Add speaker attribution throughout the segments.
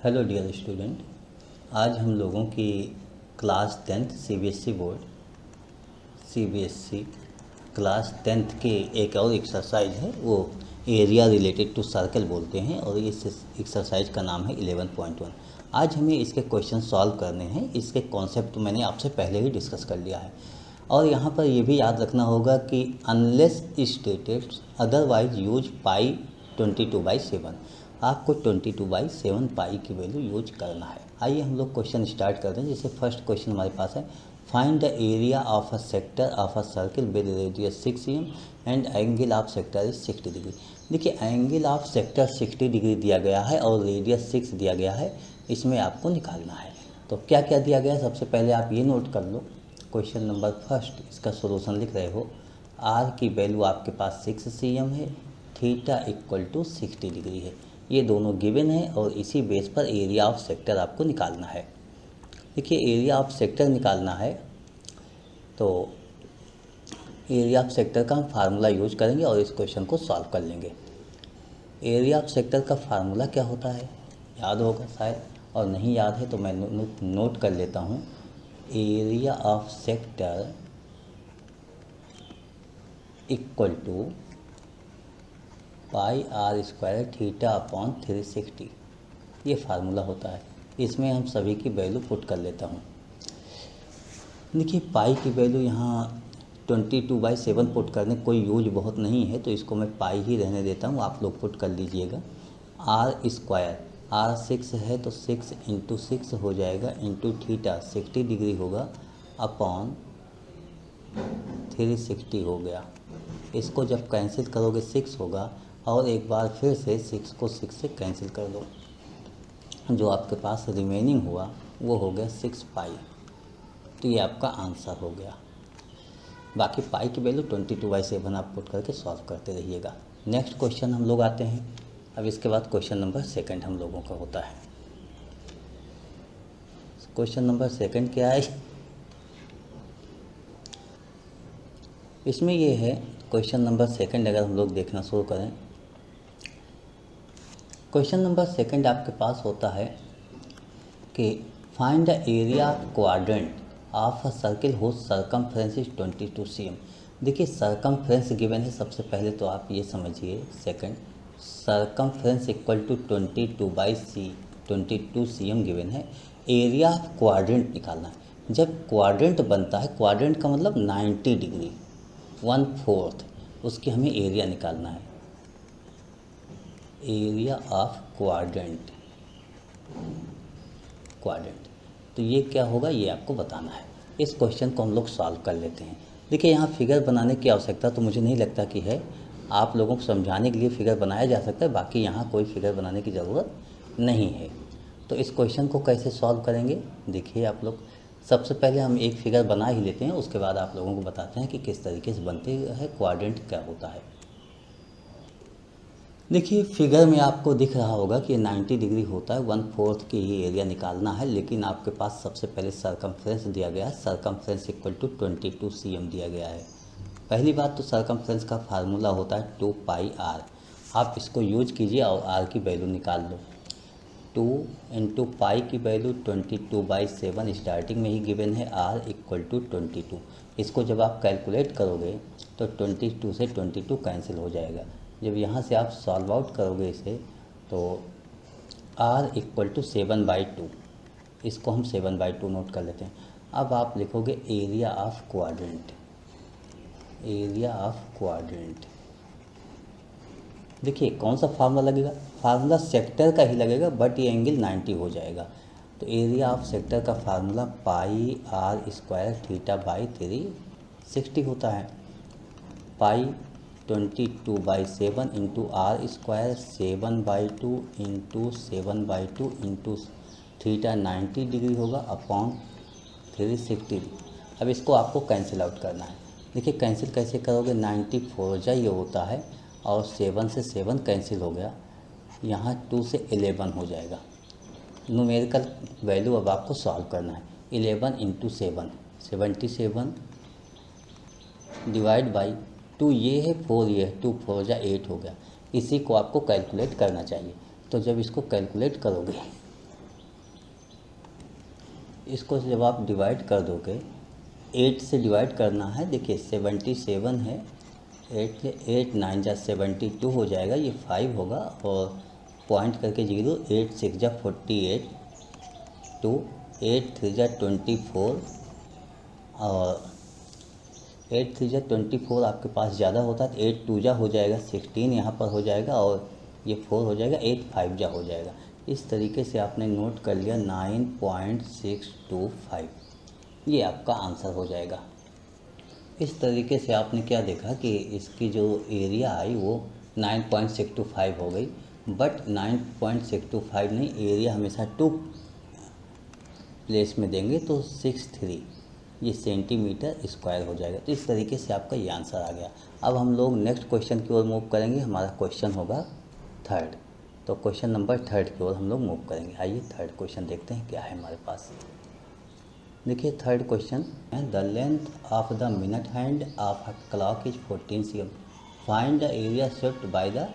Speaker 1: Hello dear student. आज हम लोगों की class 10th CBSE board CBSE class 10th के एक और एक्सरसाइज है, वो एरिया रिलेटेड टू सर्कल बोलते हैं और इस एक्सरसाइज का नाम है 11.1। आज हमें इसके क्वेश्चन सॉल्व करने हैं। इसके कॉन्सेप्ट मैंने आपसे पहले ही डिस्कस कर लिया है और यहाँ पर ये भी याद रखना होगा कि अनलेस स्टेटेड अदरवाइज यूज पाई 22/7, आपको 22/7 पाई की वैल्यू यूज करना है। आइए हम लोग क्वेश्चन स्टार्ट करते हैं। जैसे फर्स्ट क्वेश्चन हमारे पास है, find the area of a sector of a circle with radius 6 cm and angle of sector is 60 degree. देखिए, एंगल ऑफ सेक्टर 60 डिग्री दिया गया है और रेडियस 6 दिया गया है, इसमें आपको निकालना है। तो क्या क्या दिया गया है, सबसे पहले आप ये नोट कर लो। क्वेश्चन नंबर फर्स्ट, इसका सोल्यूशन लिख रहे हो। आर की वैल्यू आपके पास 6 cm है, थीटा इक्वल टू 60 डिग्री है। ये दोनों गिवन है और इसी बेस पर एरिया ऑफ सेक्टर आपको निकालना है। देखिए, एरिया ऑफ सेक्टर निकालना है तो एरिया ऑफ सेक्टर का हम फार्मूला यूज करेंगे और इस क्वेश्चन को सॉल्व कर लेंगे। एरिया ऑफ सेक्टर का फार्मूला क्या होता है, याद होगा शायद, और नहीं याद है तो मैं नोट कर लेता हूँ। Area of sector equal to pi r square theta upon 360, ये फार्मूला होता है। इसमें हम सभी की वैल्यू पुट कर लेता हूँ। देखिए, पाई की वैल्यू यहाँ 22/7 पुट करने कोई यूज बहुत नहीं है, तो इसको मैं पाई ही रहने देता हूँ, आप लोग पुट कर लीजिएगा। आर स्क्वायर, आर 6 है तो 6 × 6 हो जाएगा, इंटू थीटा 60 डिग्री होगा, अपॉन 360 हो गया। इसको जब कैंसिल करोगे 6 होगा और एक बार फिर से 6 को 6 से कैंसिल कर दो, जो आपके पास रिमेनिंग हुआ वो हो गया 6 पाई। तो ये आपका आंसर हो गया। बाकी पाई की वैल्यू 22/7 आप पुट करके सॉल्व करते रहिएगा। नेक्स्ट क्वेश्चन हम लोग आते हैं। अब इसके बाद क्वेश्चन नंबर सेकंड हम लोगों का होता है। क्वेश्चन नंबर सेकंड क्या है, इसमें ये है क्वेश्चन नंबर सेकंड। अगर हम लोग देखना शुरू करें, क्वेश्चन नंबर सेकंड आपके पास होता है कि find the area quadrant of a circle whose circumference is 22 cm। देखिए, सर्कमफ्रेंस गिवन है, सबसे पहले तो आप ये समझिए। Second, circumference equal to 22 cm given है। एरिया ऑफ क्वाड्रेंट निकालना है। जब क्वाड्रेंट बनता है, क्वाड्रेंट का मतलब 90 डिग्री, 1/4, उसकी हमें एरिया निकालना है। एरिया ऑफ क्वाड्रेंट, तो ये क्या होगा, ये आपको बताना है। इस क्वेश्चन को हम लोग सॉल्व कर लेते हैं। देखिए, यहाँ फिगर बनाने की आवश्यकता तो मुझे नहीं लगता कि है, आप लोगों को समझाने के लिए फिगर बनाया जा सकता है, बाकी यहाँ कोई फिगर बनाने की ज़रूरत नहीं है। तो इस क्वेश्चन को कैसे सॉल्व करेंगे, देखिए आप लोग। सबसे पहले हम एक फिगर बना ही लेते हैं, उसके बाद आप लोगों को बताते हैं कि किस तरीके से बनते हैं, क्वाड्रेंट क्या होता है। देखिए, फिगर में आपको दिख रहा होगा कि 90 डिग्री होता है, 1/4 की ही एरिया निकालना है। लेकिन आपके पास सबसे पहले सर्कमफ्रेंस दिया गया है, सर्कमफ्रेंस इक्वल टू 22 cm दिया गया है। पहली बात तो सर्कमफ्रेंस का फार्मूला होता है 2 पाई आर। आप इसको यूज कीजिए और आर की वैल्यू निकाल लो। 2 × पाई की वैल्यू 22/7 स्टार्टिंग में ही गिवन है, आर इक्वल टू 22। इसको जब आप कैलकुलेट करोगे तो 22 से 22 कैंसिल हो जाएगा। जब यहाँ से आप सॉल्व आउट करोगे इसे तो r इक्वल टू 7/2, इसको हम 7/2 नोट कर लेते हैं। अब आप लिखोगे area of quadrant, area of quadrant. देखिए, कौन सा फार्मूला लगेगा, फार्मूला सेक्टर का ही लगेगा, बट ये एंगल 90 हो जाएगा। तो एरिया ऑफ सेक्टर का formula pi r square theta by 360 होता है। Pi 22/7 into r square 7/2 into 7/2 into theta 90 degree होगा, अपॉन 360। अब इसको आपको कैंसिल आउट करना है। देखिए, कैंसिल कैसे करोगे, 94 ये होता है और 7 से 7 कैंसिल हो गया, यहाँ 2 से 11 हो जाएगा। न्यूमेरिकल वैल्यू अब आपको सॉल्व करना है। 11 इंटू 7, 77 डिवाइड बाई 2, ये है 4, ये है 2, 4 8 हो गया। इसी को आपको कैलकुलेट करना चाहिए। तो जब इसको कैलकुलेट करोगे इसको जब आप डिवाइड कर दोगे, 8 से डिवाइड करना है। देखिए 77 है, 8 9 जा 72 हो जाएगा, ये 5 होगा और पॉइंट करके 0, 8 6 जा 48, 2 8 3 जा 24 और 8 3 जा 24 आपके पास ज़्यादा होता है तो 8 2 जा हो जाएगा 16 यहाँ पर हो जाएगा और ये 4 हो जाएगा, 8 5 जा हो जाएगा। इस तरीके से आपने नोट कर लिया 9.625, ये आपका आंसर हो जाएगा। इस तरीके से आपने क्या देखा कि इसकी जो एरिया आई वो 9.625 हो गई, बट 9.625 नहीं, एरिया हमेशा 2 प्लेस में देंगे तो 63 ये सेंटीमीटर स्क्वायर हो जाएगा। तो इस तरीके से आपका ये आंसर आ गया। अब हम लोग नेक्स्ट क्वेश्चन की ओर मूव करेंगे। हमारा क्वेश्चन होगा थर्ड, तो क्वेश्चन नंबर थर्ड की ओर हम लोग मूव करेंगे। आइए थर्ड क्वेश्चन देखते हैं क्या है हमारे पास। देखिए थर्ड क्वेश्चन है, the length of the minute hand of a clock is 14 cm, find the area swept by the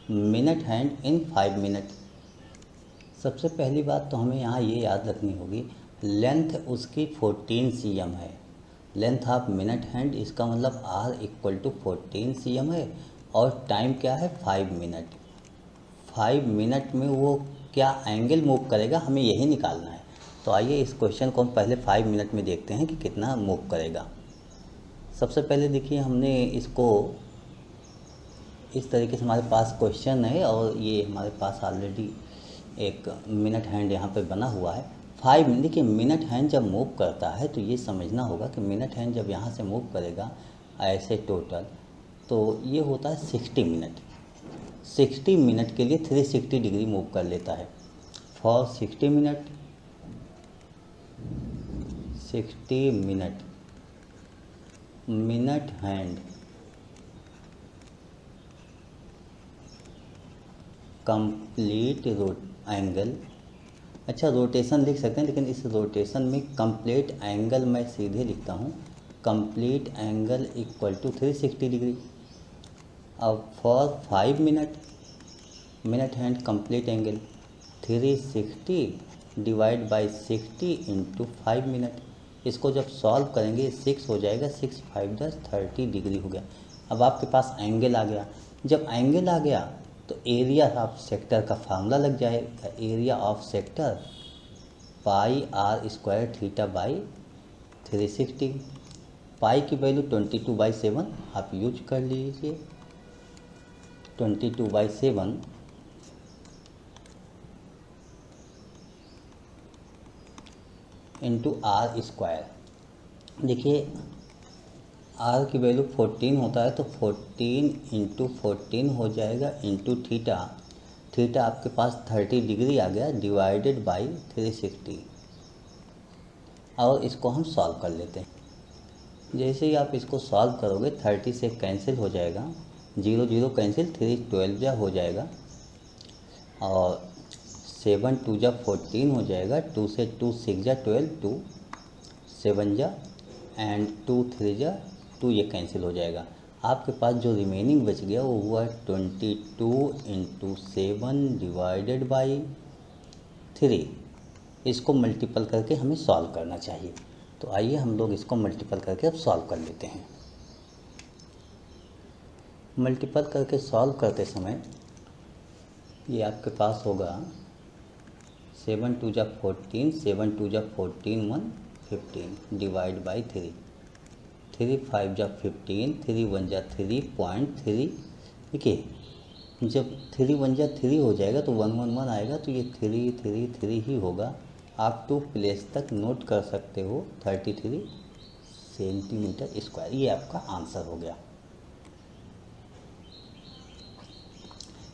Speaker 1: minute hand in 5 minute. सबसे पहली बात तो हमें यहाँ ये याद रखनी होगी, लेंथ उसकी 14 cm है। लेंथ ऑफ मिनट हैंड इसका मतलब R = 14 cm है और टाइम क्या है 5 मिनट। 5 मिनट में वो क्या एंगल मूव करेगा, हमें यही निकालना है। तो आइए इस क्वेश्चन को हम पहले 5 मिनट में देखते हैं कि कितना मूव करेगा। सबसे पहले देखिए हमने इसको इस तरीके से, हमारे पास क्वेश्चन है और ये हमारे पास ऑलरेडी एक मिनट हैंड यहाँ पे बना हुआ है। 5 मिनट, देखिए मिनट हैंड जब मूव करता है तो ये समझना होगा कि मिनट हैंड जब यहाँ से मूव करेगा ऐसे टोटल, तो ये होता है 60 मिनट। 60 मिनट के लिए 360 डिग्री मूव कर लेता है। For 60 minute minute hand complete angle, अच्छा रोटेशन लिख सकते हैं, लेकिन इस रोटेशन में कंप्लीट एंगल मैं सीधे लिखता हूँ, कंप्लीट एंगल = 360 डिग्री। अब for 5 minute, minute hand complete angle 360 divide by 60 × 5 minute. इसको जब सॉल्व करेंगे 6 हो जाएगा, 6 5 10 30 डिग्री हो गया। अब आपके पास एंगल आ गया। जब एंगल आ गया तो एरिया ऑफ सेक्टर का फार्मूला लग जाएगा, एरिया ऑफ सेक्टर πr² θ/360। पाई की वैल्यू 22/7 आप यूज कर लीजिए। 22/7 × r²। देखिए r की वैल्यू 14 होता है तो 14 × 14 हो जाएगा इंटू थीटा। थीटा आपके पास 30 डिग्री आ गया, डिवाइडेड बाई 360। और इसको हम सॉल्व कर लेते हैं। जैसे ही आप इसको सॉल्व करोगे 30 से कैंसिल हो जाएगा, 0 0 कैंसिल, 3 12 जा हो जाएगा और 7 2 जा 14 हो जाएगा, 2 से 2 6 जा 12, 2 7 जा एंड 2 3 जा 2, ये कैंसिल हो जाएगा। आपके पास जो रिमेनिंग बच गया वो हुआ 22 × 7 डिवाइडेड बाई 3। इसको मल्टीपल करके हमें सॉल्व करना चाहिए। तो आइए हम लोग इसको मल्टीपल करके अब सॉल्व कर लेते हैं। मल्टीपल करके सॉल्व करते समय ये आपके पास होगा 7 2 जा 14, 7 2 जा 14 1 15 डिवाइड बाई 3, 3 5 जा 15, 3 1 जा 3.3। देखिए जब 3 1 जा 3 हो जाएगा तो 1 1 1 आएगा, तो ये 3 3 3 ही होगा। आप 2 प्लेस तक नोट कर सकते हो, 33 सेंटीमीटर स्क्वायर, ये आपका आंसर हो गया।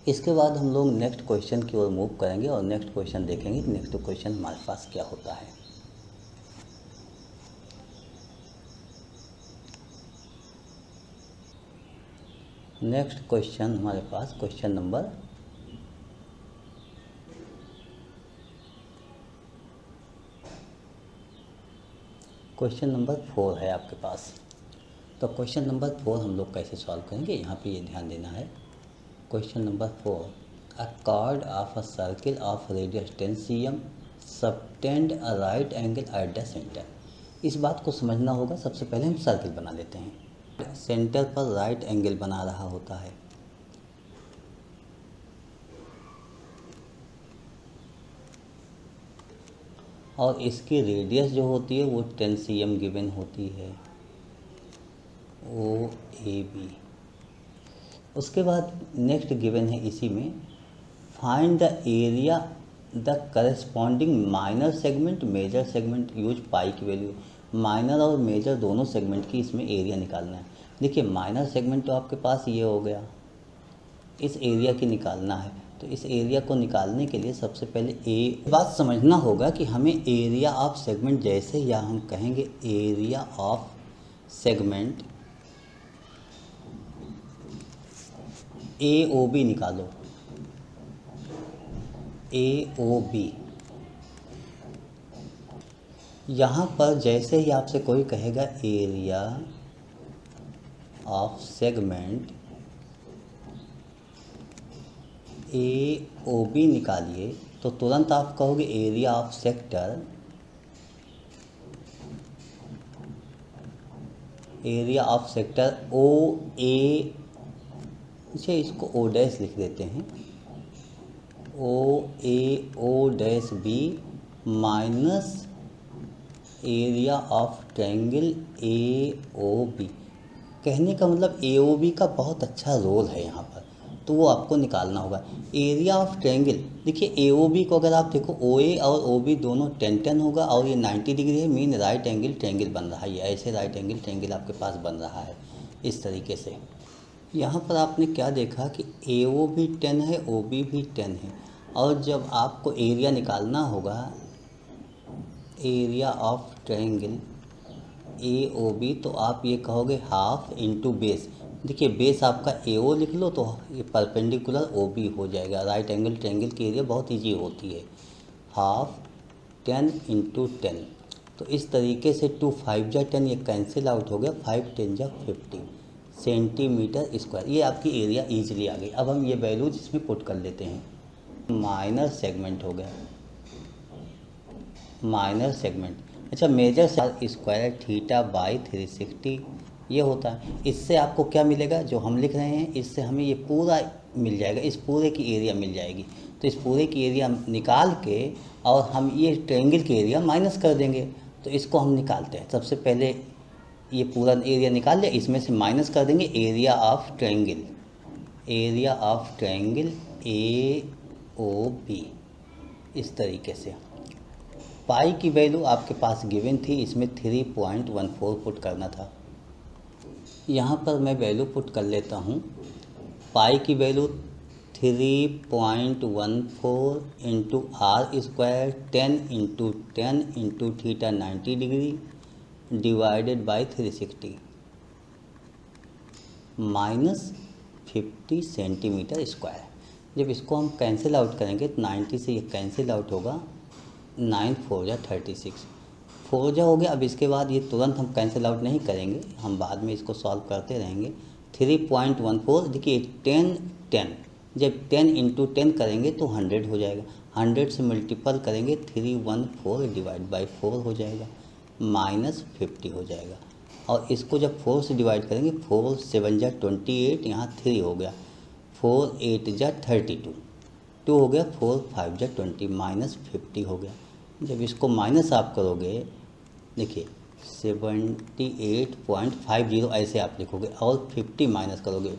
Speaker 1: इसके बाद हम लोग नेक्स्ट क्वेश्चन की ओर मूव करेंगे और नेक्स्ट क्वेश्चन देखेंगे कि नेक्स्ट क्वेश्चन हमारे पास क्या होता है। नेक्स्ट क्वेश्चन हमारे पास क्वेश्चन नंबर 4 है आपके पास। तो क्वेश्चन नंबर 4 हम लोग कैसे सॉल्व करेंगे, यहाँ पे ये ध्यान देना है। Question number 4, a cord of a circle of radius 10 cm subtend a right angle eight the centre. इस बात को समझना होगा। सबसे पहले हम सर्किल बना लेते हैं। सेंटर पर राइट एंगल बना रहा होता है, और इसकी रेडियस जो होती है वो 10 cm गिवन होती है, OAB। उसके बाद नेक्स्ट गिवन है इसी में, find the area the corresponding minor segment major segment, use pi की वैल्यू। माइनर और मेजर दोनों सेगमेंट की इसमें एरिया निकालना है। देखिए माइनर सेगमेंट तो आपके पास ये हो गया, इस एरिया की निकालना है। तो इस एरिया को निकालने के लिए सबसे पहले बात समझना होगा कि हमें एरिया ऑफ सेगमेंट, जैसे या हम कहेंगे एरिया ऑफ सेगमेंट AOB निकालो, AOB। यहाँ पर जैसे ही आपसे कोई कहेगा एरिया ऑफ सेगमेंट AOB निकालिए, तो तुरंत आप कहोगे area of sector, area of sector OA, इसे इसको O डैश लिख देते हैं, OAO-B minus area of triangle AOB। कहने का मतलब AOB का बहुत अच्छा रोल है यहाँ पर, तो वो आपको निकालना होगा। एरिया ऑफ ट्रायंगल, देखिए AOB को अगर आप देखो, OA और OB दोनों 10-10 होगा, और ये 90 डिग्री है, मीन राइट एंगल ट्रायंगल बन रहा है। ये ऐसे राइट एंगल ट्रायंगल आपके पास बन रहा है इस तरीके से। यहाँ पर आपने क्या देखा कि AO भी 10 है, OB भी 10 है, और जब आपको एरिया निकालना होगा, एरिया ऑफ ट्रायंगल AOB, तो आप ये कहोगे हाफ इंटू बेस। देखिए बेस आपका AO लिख लो तो ये परपेंडिकुलर OB हो जाएगा। राइट एंगल ट्रायंगल की एरिया बहुत ईजी होती है, हाफ 10 इंटू 10। तो इस तरीके से 2 5 जा 10, ये कैंसिल आउट हो गया, 5 10 जा 50 सेंटीमीटर स्क्वायर। ये आपकी एरिया ईजिली आ गई। अब हम ये वैल्यूज इसमें पुट कर लेते हैं। माइनर सेगमेंट हो गया, माइनर सेगमेंट। अच्छा, मेजर स्क्वायर थीटा बाई 360 ये होता है। इससे आपको क्या मिलेगा, जो हम लिख रहे हैं इससे हमें ये पूरा मिल जाएगा, इस पूरे की एरिया मिल जाएगी। तो इस पूरे की एरिया निकाल के और हम ये ट्रायंगल की एरिया माइनस कर देंगे। तो इसको हम निकालते हैं। सबसे पहले ये पूरा एरिया निकाल लिया, इसमें से माइनस कर देंगे area of triangle, area of triangle AOB इस तरीके से। पाई की वैल्यू आपके पास गिवन थी, इसमें 3.14 पुट करना था। यहाँ पर मैं वैल्यू पुट कर लेता हूँ। पाई की value 3.14 into R square 10 into 10 into theta 90 degree divided by 360 minus 50 centimetre square. जब इसको हम कैंसिल आउट करेंगे तो 90 से ये कैंसिल आउट होगा, 9 4 जा 36, 4 जा हो गया। अब इसके बाद ये तुरंत हम कैंसिल आउट नहीं करेंगे, हम बाद में इसको सॉल्व करते रहेंगे। 3.14 देखिए 10 10, जब 10 इंटू 10 करेंगे तो 100 हो जाएगा, 100 से मल्टीपल करेंगे 314 डिवाइड बाई 4 हो जाएगा, माइनस 50 हो जाएगा। और इसको जब 4 से डिवाइड करेंगे, 4 7 जा 28, यहाँ 3 हो गया, 4 8 जा 32, 2 हो गया, 4 5 जा 20, माइनस 50 हो गया। जब इसको माइनस आप करोगे, देखिए 78.50 ऐसे आप लिखोगे, और 50 माइनस करोगे,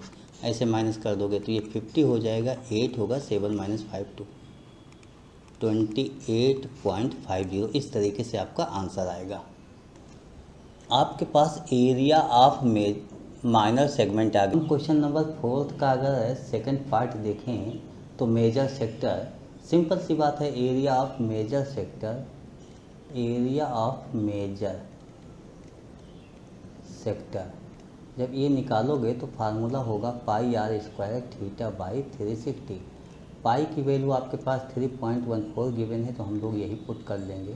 Speaker 1: ऐसे माइनस कर दोगे तो ये 50 हो जाएगा, 8 होगा, 7 माइनस 5 2, 28.50। इस तरीके से आपका आंसर आएगा। आपके पास एरिया ऑफ माइनर सेगमेंट आ गया। क्वेश्चन नंबर 4 का अगर सेकंड पार्ट देखें तो मेजर सेक्टर, सिंपल सी बात है, area of major sector, area of major sector जब ये निकालोगे तो फार्मूला होगा pi R square theta by 360। Pi की वैल्यू आपके पास 3.14 गिवन है, तो हम लोग यही पुट कर लेंगे।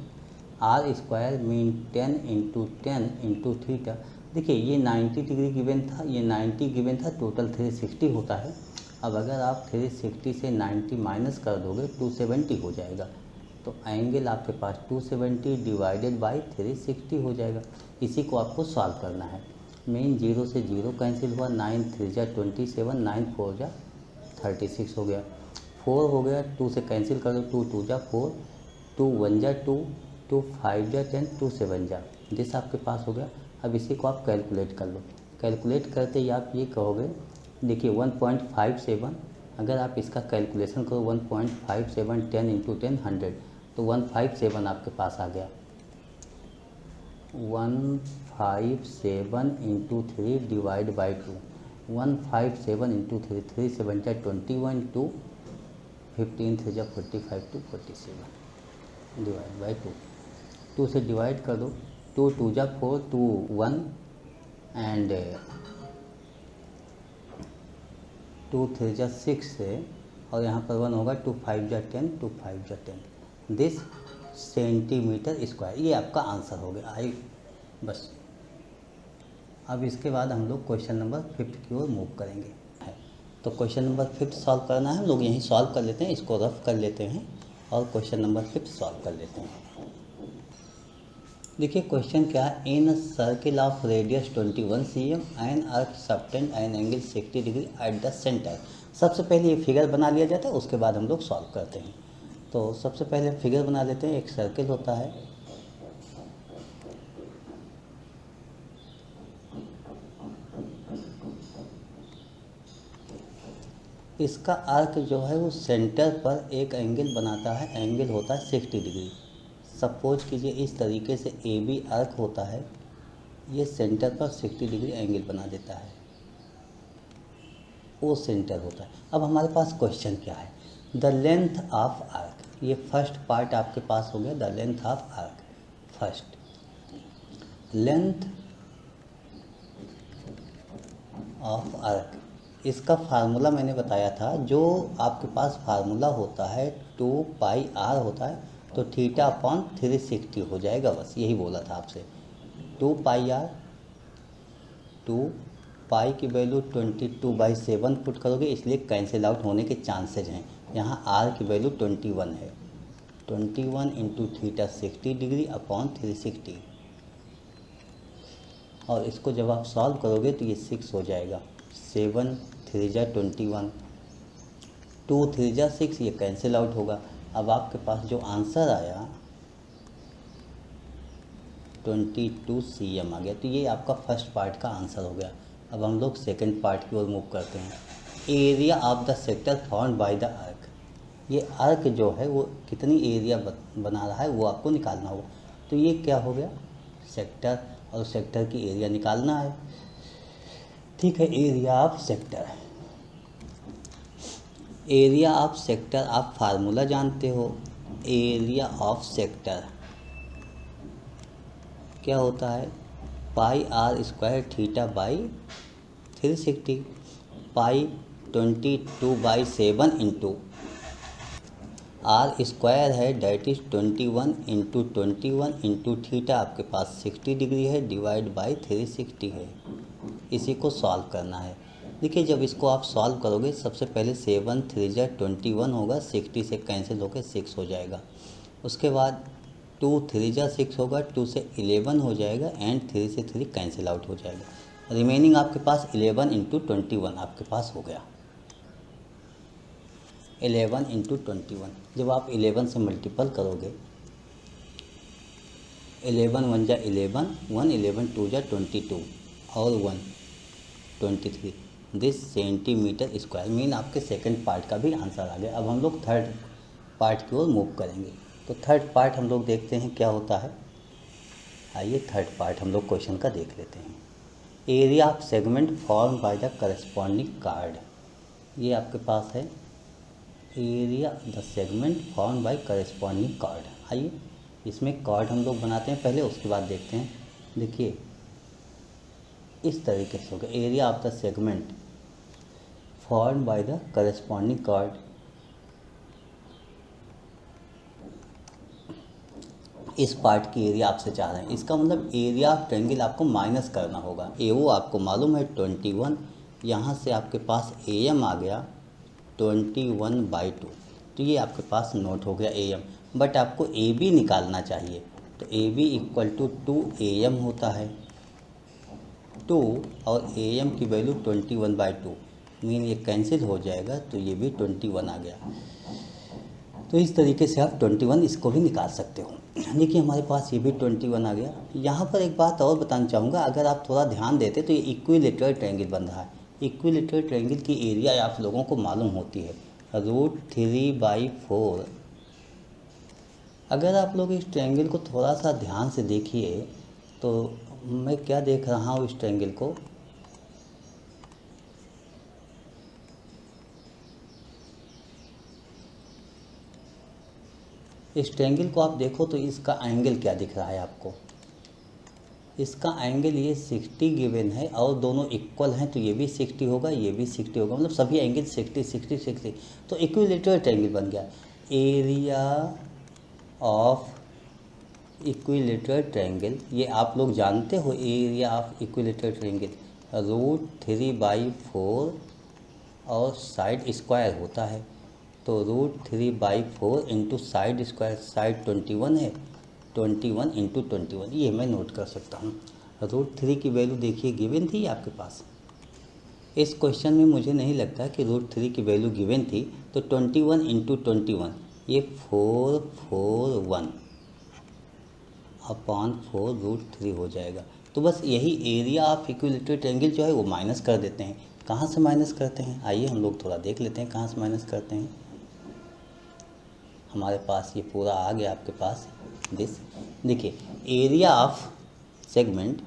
Speaker 1: R square mean 10 into 10 into theta. देखिए ये 90 डिग्री गिवन था, ये 90 गिवन था, टोटल 360 होता है। अब अगर आप 360 से 90 माइनस कर दोगे 270 हो जाएगा, तो एंगल आपके पास 270 डिवाइडेड बाई 360 हो जाएगा। इसी को आपको सॉल्व करना है। मेन 0 से 0 कैंसिल हुआ, 9 3 जा 27, 9 4 जा 36 हो गया, 4 हो गया, 2 से कैंसिल कर दो, 2 2 जा 4, 2 1 जा 2, 2 5 जा 10, 2 7 जा, दिस आपके पास हो गया। अब इसी को आप कैलकुलेट कर लो। कैलकुलेट करते ही आप ये कहोगे, देखिए 1.57, अगर आप इसका कैलकुलेशन करो 1.57 10 इंटू 10 100, तो 157 आपके पास आ गया। 157 इंटू 3 डिवाइड बाई 2, 157 इंटू 3, 3 7 जा 21, 2 15 3 जा 45 to 47 डिवाइड बाई 2, 2 से डिवाइड कर दो, 2 2 जा 4, 2 1 एंड 2 3 जा 6 है, और यहाँ पर 1 होगा, 2 5 जा 10, 2 5 जा 10, दिस सेंटीमीटर स्क्वायर। ये आपका आंसर हो गया। आई बस। अब इसके बाद हम लोग क्वेश्चन नंबर 5 की ओर मूव करेंगे। तो क्वेश्चन नंबर 5 सॉल्व करना है, हम लोग यहीं सॉल्व कर लेते हैं, इसको रफ कर लेते हैं और क्वेश्चन नंबर 5 सॉल्व कर लेते हैं। देखिए क्वेश्चन क्या है, in circle of radius 21 cm and arc subtend and angle 60 degree at the centre. सबसे पहले ये फिगर बना लिया जाता है, उसके बाद हम लोग सॉल्व करते हैं। तो सबसे पहले फिगर बना लेते हैं। एक सर्किल होता है, इसका आर्क जो है वो सेंटर पर एक एंगल बनाता है, एंगल होता है 60 डिग्री। सपोज कीजिए इस तरीके से ए बी आर्क होता है, ये सेंटर पर 60 डिग्री एंगल बना देता है, वो सेंटर होता है। अब हमारे पास क्वेश्चन क्या है, द लेंथ ऑफ आर्क। ये फर्स्ट पार्ट आपके पास हो गया, the length of arc. First length of arc, इसका फार्मूला मैंने बताया था, जो आपके पास फार्मूला होता है 2 पाई आर होता है, तो थीटा अपॉन 360 हो जाएगा, बस यही बोला था आपसे। 2 पाई आर, 2 पाई की वैल्यू 22/7 पुट करोगे, इसलिए कैंसिल आउट होने के चांसेज हैं। यहाँ आर की वैल्यू 21 है, 21 इंटू थीटा 60 डिग्री अपॉन 360, और इसको जब आप सॉल्व करोगे तो ये 6 हो जाएगा। 7 3 जा 21, 2 3 जा 6, ये कैंसिल आउट होगा। अब आपके पास जो आंसर आया 22 cm आ गया। तो ये आपका फर्स्ट पार्ट का आंसर हो गया। अब हम लोग सेकंड पार्ट की ओर मूव करते हैं। Area of the sector formed by the arc. ये आर्क जो है वो कितनी एरिया बना रहा है वो आपको निकालना होगा। तो ये क्या हो गया, सेक्टर, और सेक्टर की एरिया निकालना है। ठीक है, area of sector. Area of sector आप फार्मूला जानते हो, एरिया ऑफ सेक्टर क्या होता है, pi r square theta by 360, pi 22/7 into r square है, that is 21 into 21 into theta आपके पास 60 डिग्री है, डिवाइड बाई 360 है। इसी को सॉल्व करना है। देखिए जब इसको आप सॉल्व करोगे, सबसे पहले 7 3 जा 21 होगा, 60 से कैंसिल होकर 6 हो जाएगा। उसके बाद 2 3 जा 6 होगा, 2 से 11 हो जाएगा, एंड 3 से 3 कैंसिल आउट हो जाएगा। रिमेनिंग आपके पास 11 इंटू 21 आपके पास हो गया। 11 इंटू 21, जब आप 11 से मल्टीपल करोगे, 11 1 जा 11, 1 11 2 जा 22 और 1 23, दिस सेंटीमीटर स्क्वायर। मीन आपके सेकंड पार्ट का भी आंसर आ गया। अब हम लोग थर्ड पार्ट की ओर मूव करेंगे। तो थर्ड पार्ट हम लोग देखते हैं क्या होता है। आइए थर्ड पार्ट हम लोग क्वेश्चन का देख लेते हैं। Area of segment form by the corresponding card. ये आपके पास है area the segment form by corresponding card. आइए इसमें कार्ड हम लोग बनाते हैं पहले, उसके बाद देखते हैं। देखिए इस तरीके से होगा, area of the segment form by the corresponding card. इस पार्ट की एरिया आपसे चाह रहे हैं, इसका मतलब एरिया ऑफ ट्रायंगल आपको माइनस करना होगा। AO आपको मालूम है 21, यहाँ से आपके पास AM आ गया 21/2, तो ये आपके पास नोट हो गया AM। बट आपको ए बी निकालना चाहिए। तो A B equal to 2am होता है, 2 और am की वैल्यू 21/2, मीन ये कैंसिल हो जाएगा, तो ये भी 21 आ गया। तो इस तरीके से आप 21 इसको भी निकाल सकते हो। देखिए हमारे पास ये भी 21 आ गया। यहाँ पर एक बात और बताना चाहूँगा, अगर आप थोड़ा ध्यान देते तो ये इक्विलेटरल ट्रायंगल बन रहा है। इक्विलेटरल ट्रायंगल की एरिया आप लोगों को मालूम होती है √3/4। अगर आप लोग इस ट्रायंगल को थोड़ा सा ध्यान से देखिए तो मैं क्या देख रहा हूँ इस ट्रायंगल को, इस ट्रायंगल को आप देखो तो इसका एंगल क्या दिख रहा है आपको, इसका एंगल ये 60 गिवन है और दोनों इक्वल हैं, तो ये भी 60 होगा, ये भी 60 होगा, मतलब सभी एंगल 60 60 60। तो इक्विलेटरल ट्रायंगल बन गया। एरिया ऑफ इक्विलेटरल ट्रायंगल, ये आप लोग जानते हो, एरिया ऑफ इक्विलेटरल ट्रायंगल √3/4 और साइड स्क्वायर होता है। तो √3/4 इंटू साइड स्क्वायर, साइड 21 है, 21 इंटू 21, ये मैं नोट कर सकता हूँ। √3 की वैल्यू देखिए गिवन थी आपके पास, इस क्वेश्चन में मुझे नहीं लगता कि √3 की वैल्यू गिवन थी। तो 21 इंटू 21 ये 441/4 √3 हो जाएगा। तो बस यही एरिया ऑफ इक्विलेटरल ट्रायंगल जो है वो माइनस कर देते हैं। कहाँ से माइनस करते हैं, आइए हम लोग थोड़ा देख लेते हैं कहाँ से माइनस करते हैं। हमारे पास ये पूरा आ गया आपके पास दिस, देखिए area of segment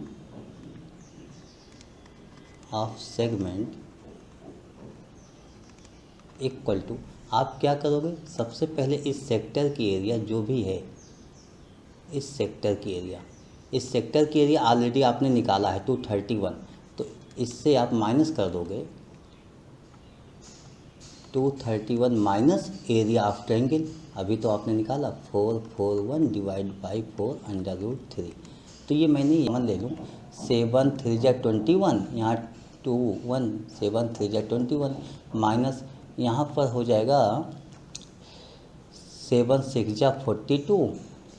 Speaker 1: equal to, आप क्या करोगे, सबसे पहले इस सेक्टर की एरिया जो भी है, इस सेक्टर की एरिया ऑलरेडी आपने निकाला है 231, तो इससे आप माइनस कर दोगे 231 माइनस एरिया ऑफ ट्रायंगल, अभी तो आपने निकाला 441/4 √3। तो ये मैंने यहाँ ले लूँ 7 3 जा 21, यहाँ 2 1 7 3 जा 21 माइनस यहाँ पर हो जाएगा 7 6 जा 42,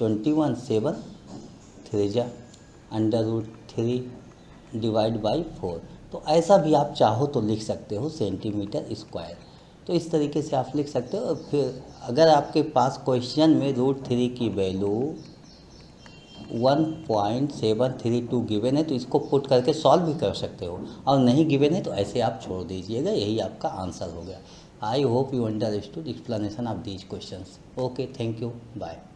Speaker 1: 21 7 3 जा √3/4। तो ऐसा भी आप चाहो तो लिख सकते हो सेंटीमीटर स्क्वायर। तो इस तरीके से आप लिख सकते हो। फिर अगर आपके पास क्वेश्चन में √3 की वैल्यू 1.732 गिवन है तो इसको पुट करके सॉल्व भी कर सकते हो, और नहीं गिवन है तो ऐसे आप छोड़ दीजिएगा, यही आपका आंसर हो गया। I hope you understood explanation of these questions. Okay, thank you, bye.